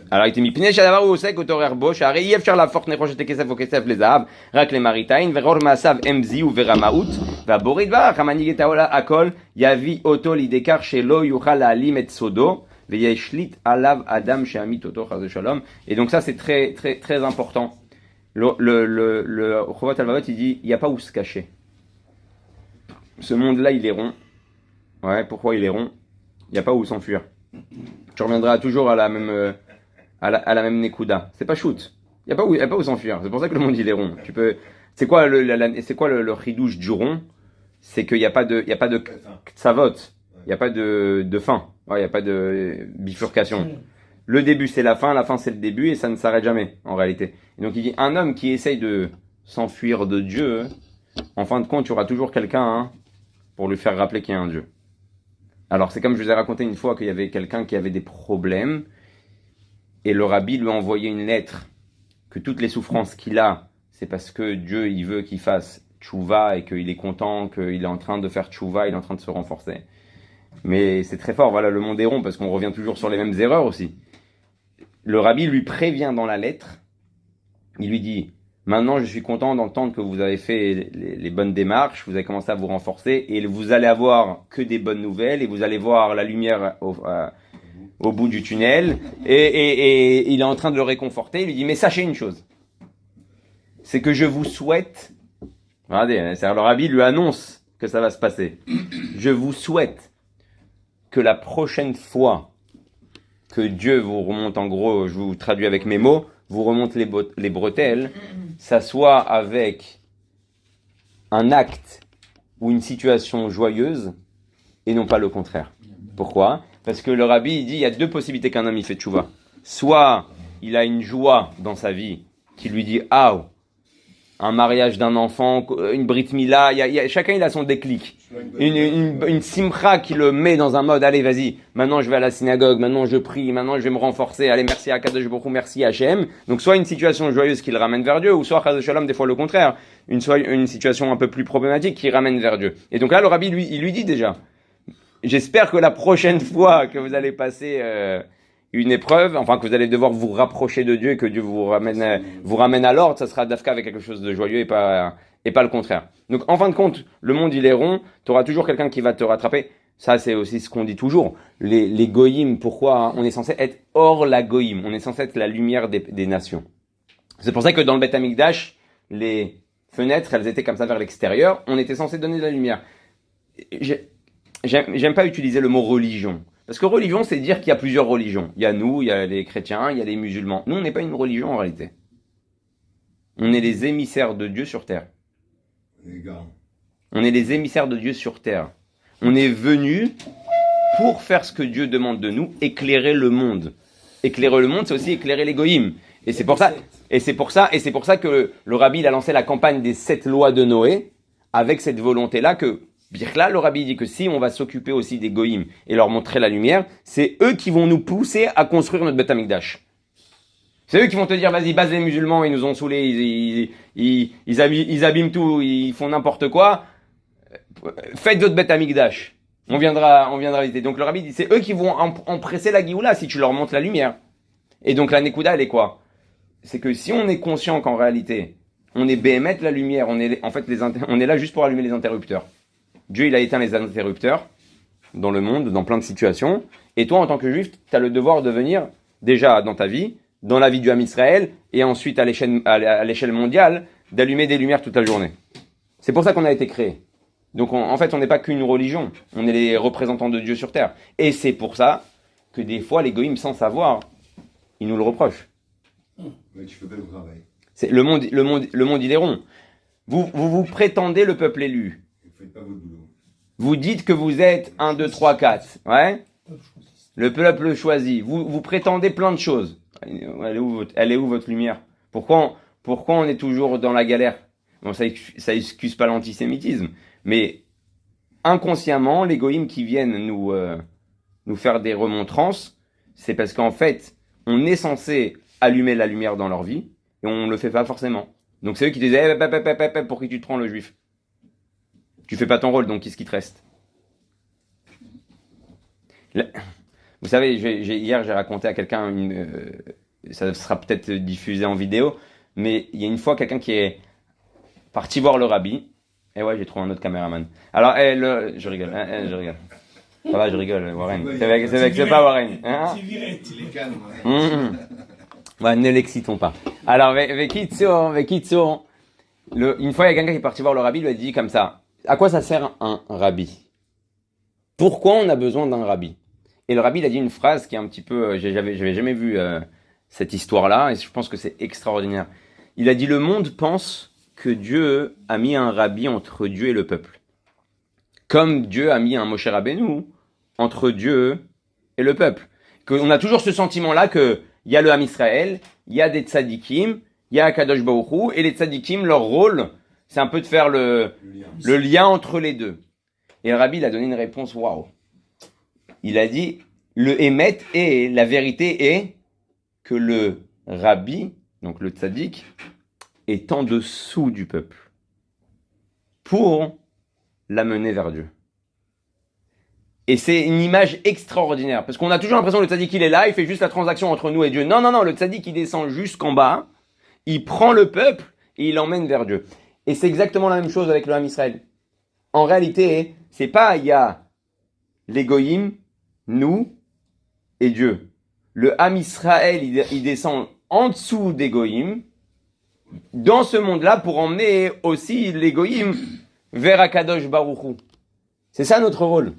Alors il te dit Pnei Shadavar ou Osek Otorer Bosch, Ari Yev Char la Forte Nechosh et Kesef ou Kesef les Zahav, Rak les Maritain, Veror Masav Mzi ou Veramaout, Va Borid Va, Ramanig et Taola Akol, Yavi Oto Lidekar Shelo Yuchal Alim et Sodo, Veyeshlit Alav Adam Sheamit Oto Chaz Shalom. Et donc ça c'est très important. Le Chovat Alvavot il dit il n'y a pas où se cacher. Ce monde-là il est rond. Ouais, pourquoi il est rond? Il n'y a pas où s'enfuir. Tu reviendras toujours à la même Nekuda. C'est pas shoot. Il n'y a pas où s'enfuir. C'est pour ça que le monde il est rond. C'est quoi le ridouche du rond? C'est qu'il n'y a pas de ksavot. Il n'y a pas de fin. Ouais, il n'y a pas de bifurcation. Le début c'est la fin c'est le début et ça ne s'arrête jamais en réalité. Et donc il dit un homme qui essaye de s'enfuir de Dieu, en fin de compte, tu auras toujours quelqu'un pour lui faire rappeler qu'il y a un Dieu. Alors c'est comme je vous ai raconté une fois qu'il y avait quelqu'un qui avait des problèmes et le rabbi lui a envoyé une lettre que toutes les souffrances qu'il a, c'est parce que Dieu il veut qu'il fasse tchouva et qu'il est content, qu'il est en train de faire tchouva, il est en train de se renforcer. Mais c'est très fort, voilà, le monde est rond parce qu'on revient toujours sur les mêmes erreurs aussi. Le rabbi lui prévient dans la lettre, il lui dit maintenant, je suis content d'entendre que vous avez fait les bonnes démarches, vous avez commencé à vous renforcer et vous allez avoir que des bonnes nouvelles et vous allez voir la lumière au bout du tunnel. Et il est en train de le réconforter. Il lui dit, mais sachez une chose, c'est que je vous souhaite, regardez, c'est-à-dire le rabbi lui annonce que ça va se passer. Je vous souhaite que la prochaine fois que Dieu vous remonte, en gros, je vous traduis avec mes mots, vous remonte les bretelles, ça soit avec un acte ou une situation joyeuse et non pas le contraire. Pourquoi? Parce que le rabbi il dit il y a deux possibilités qu'un homme il fait tchouva. Soit il a une joie dans sa vie qui lui dit ah, un mariage d'un enfant, une brit mila, chacun il a son déclic. Une simcha qui le met dans un mode, allez vas-y, maintenant je vais à la synagogue, maintenant je prie, maintenant je vais me renforcer, allez merci à Kadosh Baruch Hu, merci à Hachem. Donc soit une situation joyeuse qui le ramène vers Dieu, ou soit Chas Shalom des fois le contraire, une situation un peu plus problématique qui ramène vers Dieu. Et donc là le rabbi il lui dit déjà, j'espère que la prochaine fois que vous allez passer une épreuve, enfin que vous allez devoir vous rapprocher de Dieu et que Dieu vous ramène à l'ordre, ça sera d'Afka avec quelque chose de joyeux et pas le contraire. Donc en fin de compte, le monde il est rond, tu auras toujours quelqu'un qui va te rattraper. Ça c'est aussi ce qu'on dit toujours. Les goyim, pourquoi on est censé être hors la goyim, on est censé être la lumière des nations. C'est pour ça que dans le Beth Amikdash, les fenêtres elles étaient comme ça vers l'extérieur, on était censé donner de la lumière. J'aime pas utiliser le mot religion. Parce que religion, c'est dire qu'il y a plusieurs religions. Il y a nous, il y a les chrétiens, il y a les musulmans. Nous, on n'est pas une religion en réalité. On est les émissaires de Dieu sur terre. On est les émissaires de Dieu sur terre. On est venus pour faire ce que Dieu demande de nous, éclairer le monde. Éclairer le monde, c'est aussi éclairer les goïms. Et c'est pour ça que le rabbi il a lancé la campagne des 7 lois de Noé, avec cette volonté-là que Birkla, le rabbi dit que si on va s'occuper aussi des goïms et leur montrer la lumière, c'est eux qui vont nous pousser à construire notre Beth Amikdash. C'est eux qui vont te dire, vas-y, base les musulmans, ils nous ont saoulés, ils abîment tout, ils font n'importe quoi. Faites votre Beth Amikdash. On viendra visiter. Donc le rabbi dit, c'est eux qui vont empresser la Géoula si tu leur montres la lumière. Et donc la Nekuda, elle est quoi? C'est que si on est conscient qu'en réalité, on est béhémet la lumière, on est là juste pour allumer les interrupteurs. Dieu, il a éteint les interrupteurs dans le monde, dans plein de situations. Et toi, en tant que juif, tu as le devoir de venir, déjà dans ta vie, dans la vie du Ham Israël, et ensuite à l'échelle mondiale, d'allumer des lumières toute la journée. C'est pour ça qu'on a été créé. Donc, en fait, on n'est pas qu'une religion. On est les représentants de Dieu sur terre. Et c'est pour ça que des fois, les goïms, sans savoir, ils nous le reprochent. Mais tu fais pas le travail. Le monde, il est rond. Vous prétendez le peuple élu. Vous faites pas votre boulot. Vous dites que vous êtes 1, 2, 3, 4. Ouais? Le peuple choisi. Vous prétendez plein de choses. Elle est où votre lumière? Pourquoi on est toujours dans la galère? Bon, ça excuse pas l'antisémitisme. Mais, inconsciemment, les goïms qui viennent nous faire des remontrances, c'est parce qu'en fait, on est censé allumer la lumière dans leur vie, et on le fait pas forcément. Donc c'est eux qui disaient, pour qui tu te prends le juif? Tu fais pas ton rôle, donc qu'est-ce qui te reste? Vous savez, hier j'ai raconté à quelqu'un, ça sera peut-être diffusé en vidéo, mais il y a une fois quelqu'un qui est parti voir le rabbi, et ouais, j'ai trouvé un autre caméraman. Alors, je rigole, je rigole. Ça va, je rigole, Warren. C'est pas Warren. Hein? Il est calme. Ouais, ne l'excitons pas. Alors, Vekitso, une fois il y a quelqu'un qui est parti voir le rabbi, il lui a dit comme ça, à quoi ça sert un rabbi? Pourquoi on a besoin d'un rabbi? Et le rabbi il a dit une phrase qui est un petit peu, j'avais jamais vu cette histoire-là, et je pense que c'est extraordinaire. Il a dit, le monde pense que Dieu a mis un rabbi entre Dieu et le peuple. Comme Dieu a mis un Moshe Rabbeinu entre Dieu et le peuple. On a toujours ce sentiment-là que il y a le Ham Israël, il y a des tzadikim, il y a Akadosh Baruch Hu, et les tzadikim, leur rôle, c'est un peu de faire le lien entre les deux. Et le rabbi, il a donné une réponse, waouh. Il a dit, le émet est, la vérité est que le rabbi, donc le tzadik, est en dessous du peuple pour l'amener vers Dieu. Et c'est une image extraordinaire, parce qu'on a toujours l'impression que le tzaddik il est là, il fait juste la transaction entre nous et Dieu. Non, le tzaddik il descend jusqu'en bas, il prend le peuple et il l'emmène vers Dieu. Et c'est exactement la même chose avec le Ham Israël. En réalité, c'est pas il y a les goyim, nous et Dieu. Le Ham Israël il descend en dessous des goyim, dans ce monde-là pour emmener aussi les goyim vers Akadosh Baruch Hu. C'est ça notre rôle.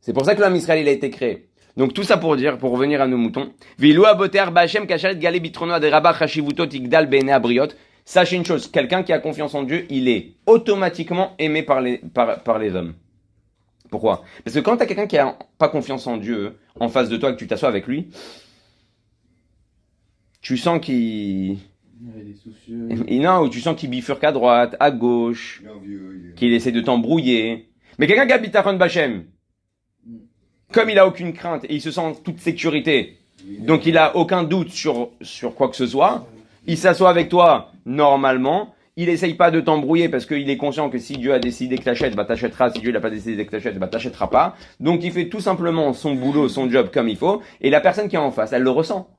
C'est pour ça que l'homme Israël il a été créé. Donc tout ça pour dire, pour revenir à nos moutons. Sachez une chose, quelqu'un qui a confiance en Dieu, il est automatiquement aimé par les hommes. Pourquoi? Parce que quand tu as quelqu'un qui a pas confiance en Dieu en face de toi, que tu t'assois avec lui, tu sens qu'il Il est soucieux. Et non, où tu sens qu'il bifurque à droite, à gauche, Il est envieux, il est- qu'il essaie de t'embrouiller. Mais quelqu'un qui a bitachon bachem, comme il a aucune crainte et il se sent en toute sécurité, donc il a aucun doute sur quoi que ce soit, il s'assoit avec toi normalement, il essaye pas de t'embrouiller parce qu'il est conscient que si Dieu a décidé que t'achètes, bah t'achèteras, si Dieu n'a pas décidé que t'achètes, bah t'achèteras pas. Donc il fait tout simplement son boulot, son job comme il faut, et la personne qui est en face, elle le ressent.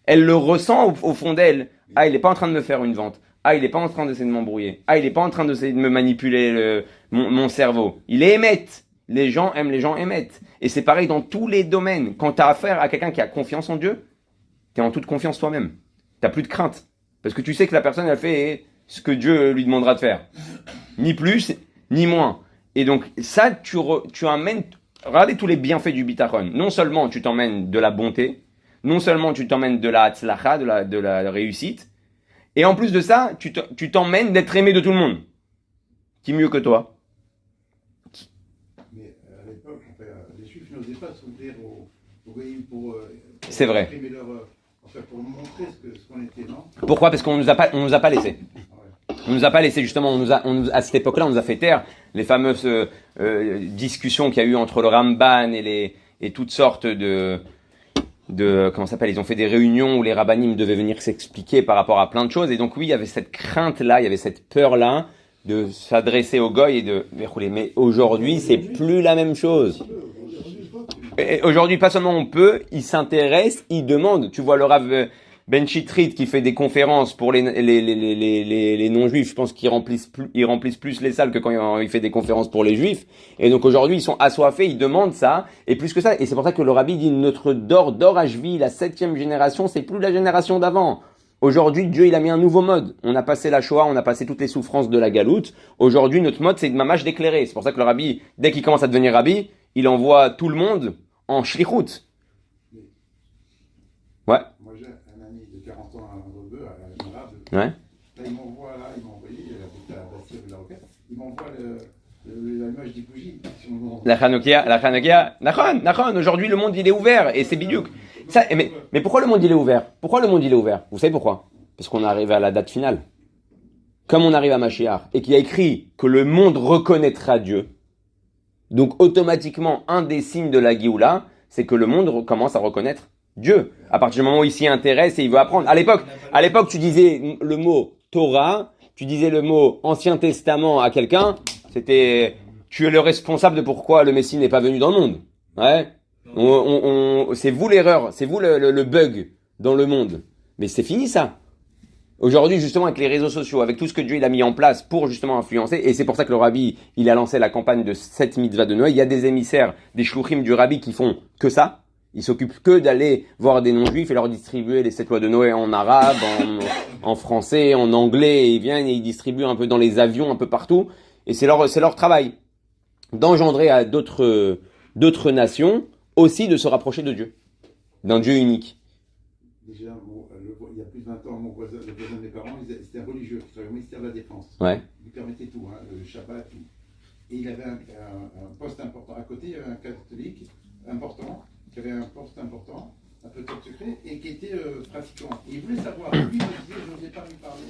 Elle le ressent au fond d'elle. Ah, il est pas en train de me faire une vente. Ah, il est pas en train d'essayer de m'embrouiller. Ah, il est pas en train d'essayer de me manipuler mon cerveau. Il est émette. Les gens aiment, les gens émettent. Et c'est pareil dans tous les domaines. Quand tu as affaire à quelqu'un qui a confiance en Dieu, tu es en toute confiance toi-même. Tu plus de crainte. Parce que tu sais que la personne, elle fait ce que Dieu lui demandera de faire. Ni plus, ni moins. Et donc, ça, tu amènes... Regardez tous les bienfaits du bitachon. Non seulement tu t'emmènes de la bonté, non seulement tu t'emmènes de la hatzlacha, de la réussite, et en plus de ça, tu t'emmènes d'être aimé de tout le monde. Qui mieux que toi? Mais à l'époque, les Juifs n'osaient pas s'ouvrir aux goïms pour C'est vrai. exprimer leur, pour montrer ce qu'on était, non? Pourquoi? Parce qu'on nous a pas laissé. On nous a pas laissé justement. À cette époque-là, on nous a fait taire les fameuses discussions qu'il y a eu entre le Ramban et toutes sortes de comment ça s'appelle, ils ont fait des réunions où les rabbinim devaient venir s'expliquer par rapport à plein de choses, et donc oui, il y avait cette crainte là, il y avait cette peur là de s'adresser aux goy et de rouler. Mais aujourd'hui, c'est plus la même chose. Et aujourd'hui, pas seulement on peut, ils s'intéressent, ils demandent. Tu vois le Rav Ben Chitrit qui fait des conférences pour les non-juifs. Je pense qu'ils remplissent plus les salles que quand il fait des conférences pour les juifs. Et donc aujourd'hui, ils sont assoiffés, ils demandent ça. Et plus que ça. Et c'est pour ça que le Rabbi dit notre Dor Ashvi, la 7e génération, c'est plus la génération d'avant. Aujourd'hui, Dieu, il a mis un nouveau mode. On a passé la Shoah, on a passé toutes les souffrances de la galoute. Aujourd'hui, notre mode, c'est de mamash d'éclairer. C'est pour ça que le Rabbi, dès qu'il commence à devenir Rabbi, il envoie tout le monde en shlichut. Ouais. Moi, j'ai un ami de 40 ans à Rebeu, à l'Arabe. Ouais. Là, il m'a envoyé, il habite à Bastille de la Roquette, il m'envoie l'image d'Ipouji. La Hanoukia, Nachon, aujourd'hui le monde il est ouvert et c'est bidiouk. Ça, mais pourquoi le monde il est ouvert? Pourquoi le monde il est ouvert? Vous savez pourquoi? Parce qu'on arrive à la date finale. Comme on arrive à Mashiach et qu'il y a écrit que le monde reconnaîtra Dieu, donc automatiquement un des signes de la Géoula, c'est que le monde commence à reconnaître Dieu. À partir du moment où il s'y intéresse et il veut apprendre. À l'époque, tu disais le mot Torah, tu disais le mot Ancien Testament à quelqu'un, c'était tu es le responsable de pourquoi le Messie n'est pas venu dans le monde. Ouais. C'est vous l'erreur, c'est vous le bug dans le monde. Mais c'est fini ça. Aujourd'hui, justement, avec les réseaux sociaux, avec tout ce que Dieu il a mis en place pour justement influencer, et c'est pour ça que le Rabbi, il a lancé la campagne de 7 mitzvahs de Noël. Il y a des émissaires, des shluchim du Rabbi qui font que ça. Ils s'occupent que d'aller voir des non-juifs et leur distribuer les 7 lois de Noé en arabe, en français, en anglais, et ils viennent et ils distribuent un peu dans les avions, un peu partout. Et c'est leur travail. D'engendrer à d'autres nations aussi de se rapprocher de Dieu. D'un Dieu unique. Déjà, il y a plus de 20 ans, le voisin de mes parents, c'était un religieux qui travaillait au ministère de la Défense. Ouais. Il permettait tout, le Shabbat, tout. Et il avait un poste important. À côté, il y avait un catholique important, qui avait un poste important, un peu top secret, et qui était pratiquant. Et il voulait savoir, lui, il me disait, je n'osais pas lui parler,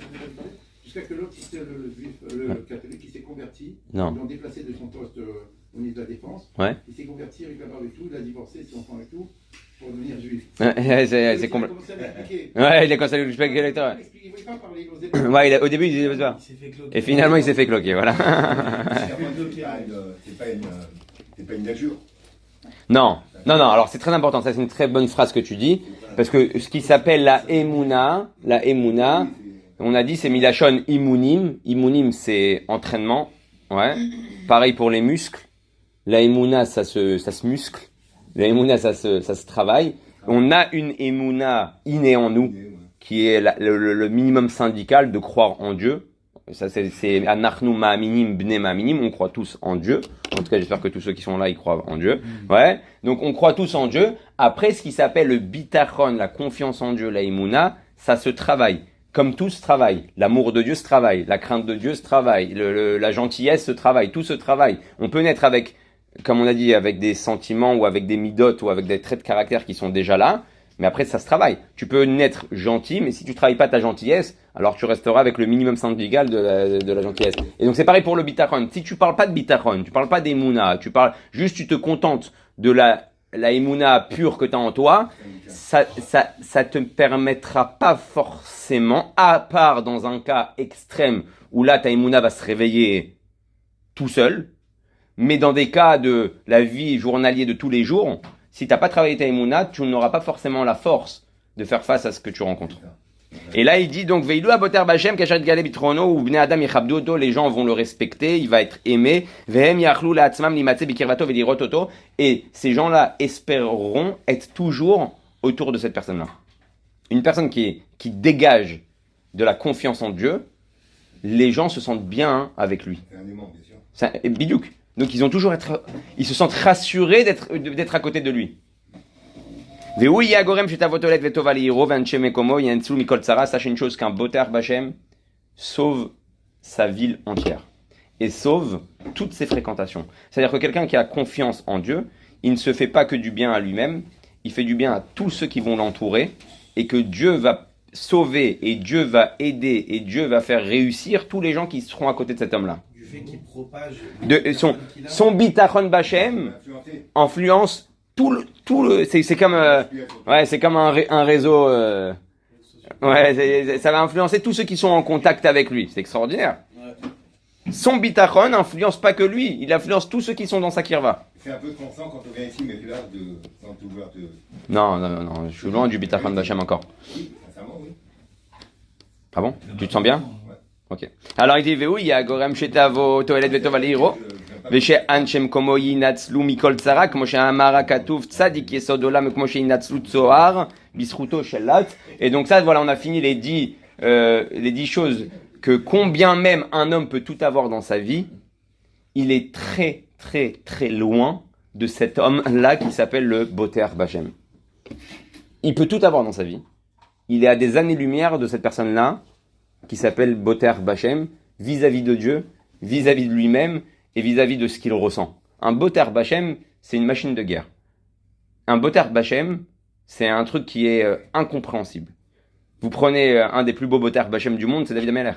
jusqu'à que l'autre, c'était le juif, le catholique, qui s'est converti. Non. Ils l'ont déplacé de son poste au ministère de la Défense. Ouais. Il s'est converti avec la barbe et tout, il a divorcé son enfant et tout, pour devenir juif. C'est complètement. Ouais, il a commencé à lui expliquer l'électeur. Il ne voulait pas parler, il osait pas. Ouais, au début, il disait pas. Et finalement, il s'est fait cloquer, voilà. C'est pas une injure. Non, alors c'est très important, ça c'est une très bonne phrase que tu dis, parce que ce qui s'appelle la Emouna, on a dit c'est Milachon Imunim c'est entraînement, ouais. Pareil pour les muscles, la Emouna ça se muscle, la Emouna ça se travaille. On a une Emouna innée en nous, qui est le minimum syndical de croire en Dieu. Ça c'est Anachnu Ma'aminim Bnei Ma'aminim, on croit tous en Dieu. En tout cas, j'espère que tous ceux qui sont là, ils croient en Dieu. Ouais. Donc on croit tous en Dieu. Après, ce qui s'appelle le bitachon, la confiance en Dieu, la imuna, ça se travaille. Comme tout se travaille. L'amour de Dieu se travaille, la crainte de Dieu se travaille, la gentillesse se travaille, tout se travaille. On peut naître avec, comme on a dit, avec des sentiments ou avec des midotes ou avec des traits de caractère qui sont déjà là. Mais après, ça se travaille. Tu peux naître gentil, mais si tu travailles pas ta gentillesse, alors tu resteras avec le minimum syndical de la gentillesse. Et donc c'est pareil pour le bitachon. Si tu parles pas de bitachon, tu parles pas d'émouna, tu parles juste, tu te contentes de la émouna pure que tu as en toi, ça te permettra pas forcément, à part dans un cas extrême où là ta émouna va se réveiller tout seul, mais dans des cas de la vie journalière de tous les jours, si tu n'as pas travaillé ta émouna, tu n'auras pas forcément la force de faire face à ce que tu rencontres. Et là, il dit donc, Veilou aboter bachem kachat galé bitrono ou bnei adam yichabdu oto, les gens vont le respecter, il va être aimé. Vehem yachlou la'atzmam limatze bikirvato vedirot oto, et ces gens-là espéreront être toujours autour de cette personne-là. Une personne qui dégage de la confiance en Dieu, les gens se sentent bien avec lui. C'est un aimant, bien sûr. C'est bidouk. Donc ils se sentent rassurés d'être à côté de lui. Sachez une chose, qu'un boter bachem sauve sa ville entière et sauve toutes ses fréquentations. C'est-à-dire que quelqu'un qui a confiance en Dieu, il ne se fait pas que du bien à lui-même, il fait du bien à tous ceux qui vont l'entourer, et que Dieu va sauver et Dieu va aider et Dieu va faire réussir tous les gens qui seront à côté de cet homme-là. Du fait qu'il propage Son bitachon bachem influence tout le c'est comme c'est comme un réseau ça va influencer tous ceux qui sont en contact avec lui. C'est extraordinaire. Son bitachon influence pas que lui, il influence tous ceux qui sont dans sa kirva. C'est un peu ton sang quand on vient ici, mais tu l'as sans tout vouloir te... Non, je suis loin du bitachon bachem encore. Oui, sincèrement, oui. Ah bon? Tu te sens bien? Ok. Alors il dit il y a gorem shetavo toelet vetovaliro. Veshe anchem komo yinatzlu mikol tzara, כמו שאמר הכתוב צדיק יסוד עולם וכמו שינצלו צוהר בזכותו של לט. Et donc ça, voilà, on a fini les 10 choses que combien même un homme peut tout avoir dans sa vie, il est très très très loin de cet homme-là qui s'appelle le boter bachem. Il peut tout avoir dans sa vie. Il est à des années-lumière de cette personne-là qui s'appelle boter bachem vis-à-vis de Dieu, vis-à-vis de lui-même et vis-à-vis de ce qu'il ressent. Un boter bachem, c'est une machine de guerre. Un boter bachem, c'est un truc qui est incompréhensible. Vous prenez un des plus beaux boter bachem du monde, c'est David Ameller.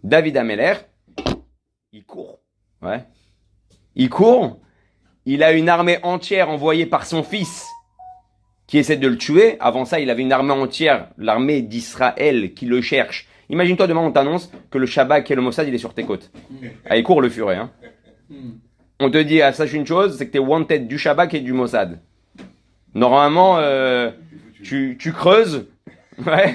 David Ameller, il court. Ouais. Il court. Il a une armée entière envoyée par son fils qui essaie de le tuer. Avant ça, il avait une armée entière, l'armée d'Israël, qui le cherche. Imagine-toi, demain, on t'annonce que le Shabak et le Mossad, il est sur tes côtes. Allez, cours le furet. Hein. On te dit, sache une chose, c'est que t'es wanted du Shabak et du Mossad. Normalement, tu creuses. Ouais.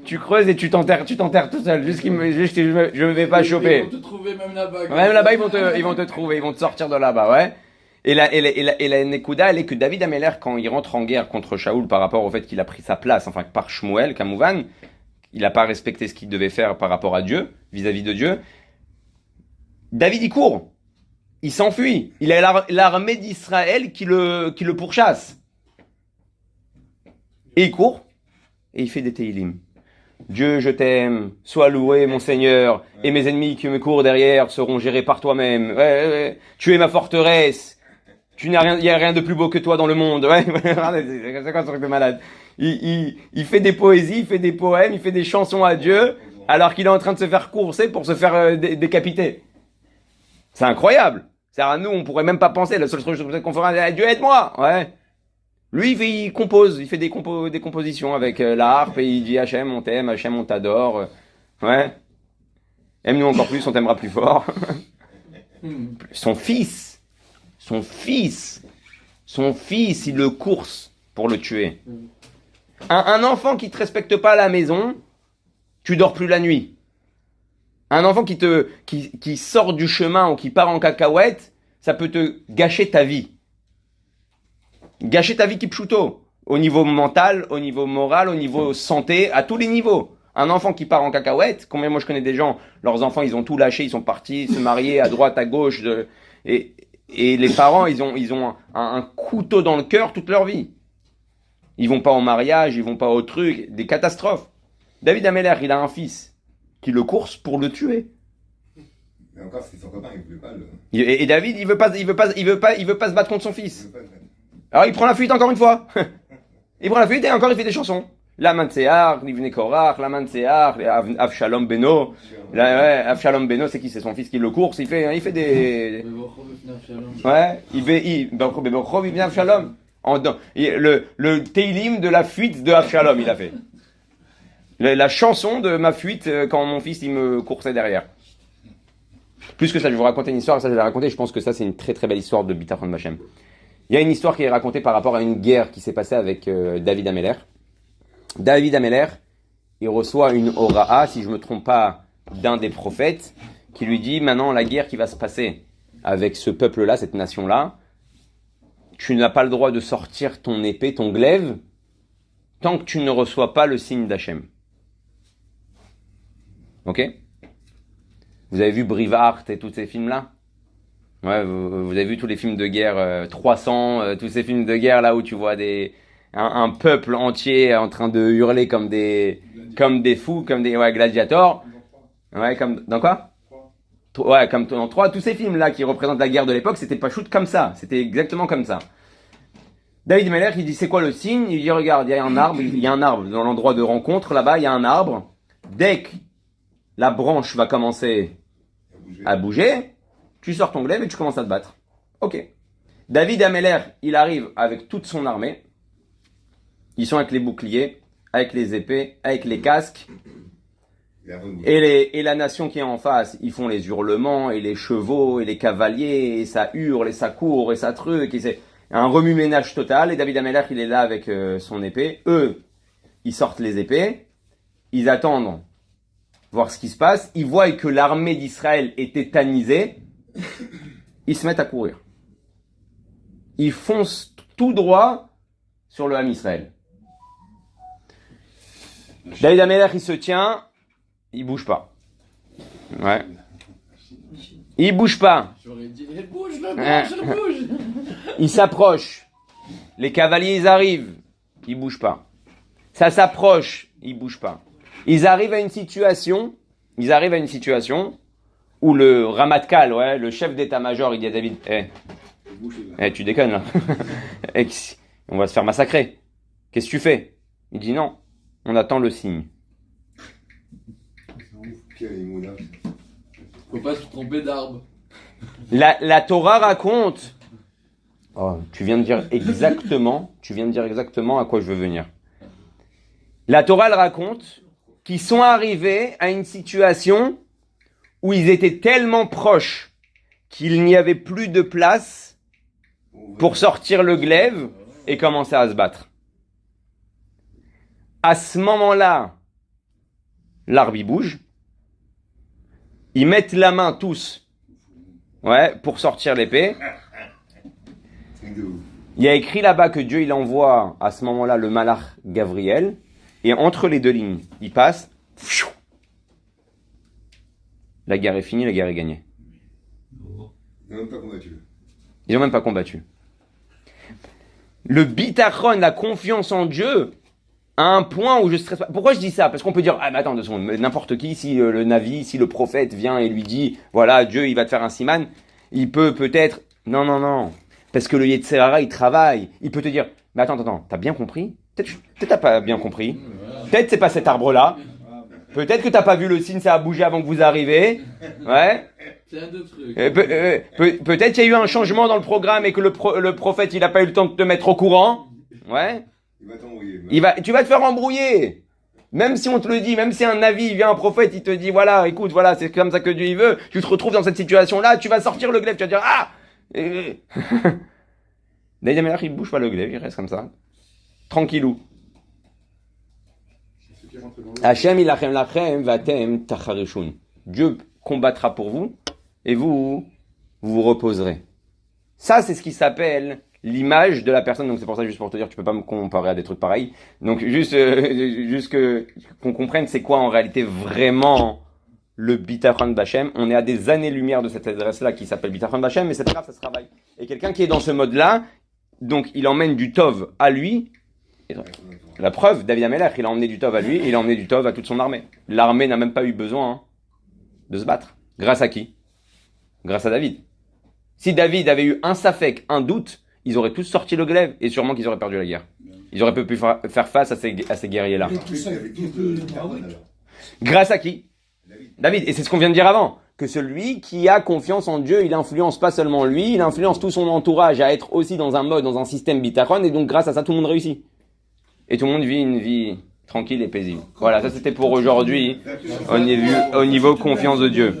Tu creuses et tu t'enterres tout seul. Juste je me vais pas choper. Ils vont te trouver même là-bas. Même là-bas, ils vont te trouver, ils vont te sortir de là-bas, ouais. Et la Nekuda, elle est que David Ameller, quand il rentre en guerre contre Shaoul par rapport au fait qu'il a pris sa place, enfin, par Shmuel, Kamouvan, il n'a pas respecté ce qu'il devait faire par rapport à Dieu, vis-à-vis de Dieu. David, il court. Il s'enfuit. Il a l'armée d'Israël qui le pourchasse. Et il court. Et il fait des Teilim. Dieu, je t'aime. Sois loué, mon Seigneur. Et mes ennemis qui me courent derrière seront gérés par toi-même. Ouais. Tu es ma forteresse. Il n'y a rien de plus beau que toi dans le monde. Ouais. C'est quoi ce truc de malade? Il fait des poésies, il fait des poèmes, il fait des chansons à Dieu, alors qu'il est en train de se faire courser pour se faire décapiter. C'est incroyable. C'est-à-dire, nous, on pourrait même pas penser. La seule chose qu'on ferait, Dieu aide-moi. Ouais. Lui, il compose, il fait des compositions avec la harpe et il dit Hachem, on t'aime, Hachem, on t'adore. Ouais. Aime-nous encore plus, on t'aimera plus fort. Son fils, il le course pour le tuer. Un enfant qui te respecte pas à la maison, tu dors plus la nuit. Un enfant qui sort du chemin ou qui part en cacahuète, ça peut te gâcher ta vie. Gâcher ta vie kipchuto. Au niveau mental, au niveau moral, au niveau santé, à tous les niveaux. Un enfant qui part en cacahuète, combien moi je connais des gens, leurs enfants ils ont tout lâché, ils sont partis se marier à droite, à gauche, et les parents ils ont un couteau dans le cœur toute leur vie. Ils vont pas au mariage, ils vont pas au truc, des catastrophes. David Ameller, il a un fils qui le course pour le tuer. Mais encore, c'est son copain, il voulait pas le... Et David, il veut pas se battre contre son fils. Alors il prend la fuite encore une fois. Il prend la fuite et encore il fait des chansons. La Mantsear, Livne Korach, la Mantsear, Avshalom Beno. Là, ouais, Avshalom Beno, c'est qui? C'est son fils qui le course. Il fait des. Ouais, il vient Avshalom. Le Teilim de la fuite de Avshalom, il a fait. La chanson de ma fuite quand mon fils il me coursait derrière. Plus que ça, je vais vous raconter une histoire. Ça, je vais la raconter. Je pense que ça, c'est une très très belle histoire de Bitachon Bachem. Il y a une histoire qui est racontée par rapport à une guerre qui s'est passée avec David Ameller. David Ameller, il reçoit une ora'a, si je ne me trompe pas, d'un des prophètes, qui lui dit, maintenant la guerre qui va se passer avec ce peuple-là, cette nation-là, tu n'as pas le droit de sortir ton épée, ton glaive, tant que tu ne reçois pas le signe d'Hachem. Ok? Vous avez vu Braveheart et tous ces films-là? Ouais, vous avez vu tous les films de guerre 300, tous ces films de guerre là où tu vois un peuple entier en train de hurler comme des fous, comme des gladiators. Ouais, comme dans quoi? Ouais, comme dans tous ces films là qui représentent la guerre de l'époque, c'était pas shoot comme ça, c'était exactement comme ça. David Meller, il dit c'est quoi le signe? Il dit regarde, il y a un arbre dans l'endroit de rencontre là-bas, il y a un arbre. Dès que la branche va commencer à bouger, tu sors ton glaive et tu commences à te battre. Ok. David Ameller, il arrive avec toute son armée. Ils sont avec les boucliers, avec les épées, avec les casques. Et la nation qui est en face, ils font les hurlements, et les chevaux, et les cavaliers, et ça hurle, et ça court, et ça truc, et c'est un remue-ménage total. Et David Ameller, il est là avec son épée. Eux, ils sortent les épées, ils attendent voir ce qui se passe. Ils voient que l'armée d'Israël est tétanisée. Ils se mettent à courir. Ils foncent tout droit sur le Ham Israël. David Ameller, il se tient, il bouge pas. Ouais. Il bouge pas. J'aurais dit, bouge, le bouge. Il s'approche. Les cavaliers, ils arrivent. Ils bougent pas. Ça s'approche. Ils bougent pas. Ils arrivent à une situation où le Ramatkal, ouais, le chef d'état-major, il dit à David, tu déconnes là. On va se faire massacrer. Qu'est-ce que tu fais? Il dit non. On attend le signe. Faut pas se tromper d'arbre. La Torah raconte. Oh, tu viens de dire exactement à quoi je veux venir. La Torah elle raconte qu'ils sont arrivés à une situation où ils étaient tellement proches qu'il n'y avait plus de place pour sortir le glaive et commencer à se battre. À ce moment-là, l'arbre il bouge. Ils mettent la main tous, pour sortir l'épée. Il y a écrit là-bas que Dieu il envoie à ce moment-là le malach Gabriel et entre les deux lignes, il passe. La guerre est finie, la guerre est gagnée. Ils n'ont même pas combattu. Ils n'ont même pas combattu. Le bitachon, la confiance en Dieu, à un point où je stresse pas. Pourquoi je dis ça? Parce qu'on peut dire, mais attends 2 secondes, n'importe qui, si le Navi, si le prophète vient et lui dit, voilà, Dieu, il va te faire un siman, il peut-être, non. Parce que le Yetzer Hara, il travaille. Il peut te dire, mais attends, t'as bien compris? Peut-être t'as pas bien compris. Peut-être c'est pas cet arbre-là. Peut-être que t'as pas vu le signe, ça a bougé avant que vous arriviez. Ouais. C'est un de trucs. Peut-être qu'il y a eu un changement dans le programme et que le prophète, il a pas eu le temps de te mettre au courant. Ouais. Il va t'embrouiller. Tu vas te faire embrouiller. Même si on te le dit, même si un Navi, il vient un prophète, il te dit, voilà, écoute, voilà, c'est comme ça que Dieu il veut. Tu te retrouves dans cette situation-là, tu vas sortir le glaive, tu vas dire, David Ameller, il bouge pas le glaive, il reste comme ça. Tranquillou. Hachem ilachem lachem vatem tacharishun. Dieu combattra pour vous et vous vous reposerez. Ça, c'est ce qui s'appelle l'image de la personne. Donc c'est pour ça, juste pour te dire, tu peux pas me comparer à des trucs pareils. Donc juste qu'on comprenne c'est quoi en réalité vraiment le bitachon b'Hashem. On est à des années-lumière de cette adresse-là qui s'appelle bitachon b'Hashem, mais c'est pas grave, ça se travaille. Et quelqu'un qui est dans ce mode-là, donc il emmène du tov à lui. La preuve, David Ameller, il a emmené du tov à lui, et il a emmené du tov à toute son armée. L'armée n'a même pas eu besoin de se battre. Grâce à qui? Grâce à David. Si David avait eu un safek, un doute, ils auraient tous sorti le glaive, et sûrement qu'ils auraient perdu la guerre. Ils auraient pu faire face à ces guerriers-là. Et tout ça, tout le David. Grâce à qui? David. Et c'est ce qu'on vient de dire avant. Que celui qui a confiance en Dieu, il influence pas seulement lui, il influence tout son entourage à être aussi dans un système bitachon, et donc grâce à ça, tout le monde réussit. Et tout le monde vit une vie tranquille et paisible. Voilà, ça c'était pour aujourd'hui, au niveau confiance de Dieu.